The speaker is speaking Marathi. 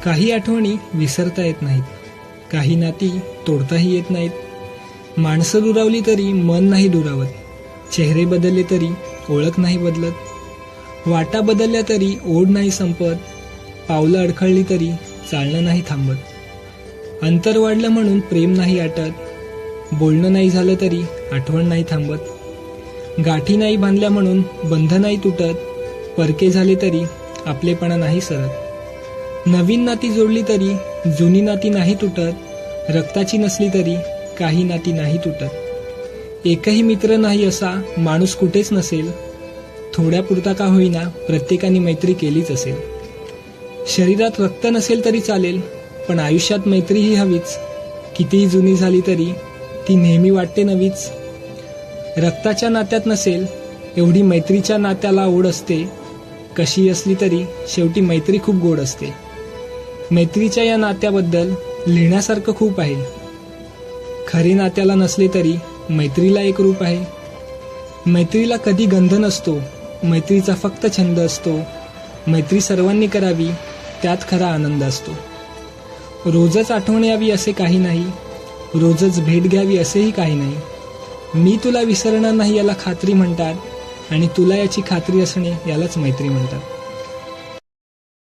काही आठवणी विसरता येत नाहीत, काही नाती तोडताही येत नाहीत. माणसं दुरावली तरी मन नाही दुरावत, चेहरे बदलले तरी ओळख नाही बदलत, वाटा बदलल्या तरी ओढ नाही संपत, पावलं अडखळली तरी चालणं नाही थांबत. अंतर वाढलं म्हणून प्रेम नाही आटत, बोलणं नाही झालं तरी आठवण नाही थांबत. गाठी नाही बांधल्या म्हणून बंध नाही तुटत, परके झाले तरी आपलेपणा नाही सरत. नवीन नाती जोडली तरी जुनी नाती नाही तुटत, रक्ताची नसली तरी काही नाती नाही तुटत. एकही मित्र नाही असा माणूस कुठेच नसेल, थोड्यापुरता का होईना प्रत्येकाने मैत्री केलीच असेल. शरीरात रक्त नसेल तरी चालेल, पण आयुष्यात मैत्री ही हवीच, कितीही जुनी झाली तरी ती नेहमी वाटते नवीच. रक्ताच्या नात्यात नसेल एवढी मैत्रीच्या नात्याला ओढ असते, कशी असली तरी शेवटी मैत्री खूप गोड असते. मैत्रीच्या या नात्याबद्दल लिहिण्यासारखं खूप आहे, खरे नात्याला नसले तरी मैत्रीला एक रूप आहे. मैत्रीला कधी गंध नसतो, मैत्रीचा फक्त छंद असतो, मैत्री सर्वांनी करावी त्यात खरा आनंद असतो. रोजच आठवण यावी असे काही नाही, रोजच भेट घ्यावी असेही काही नाही. मी तुला विसरणार नाही याला खात्री म्हणतात, आणि तुला याची खात्री असणे यालाच मैत्री म्हणतात.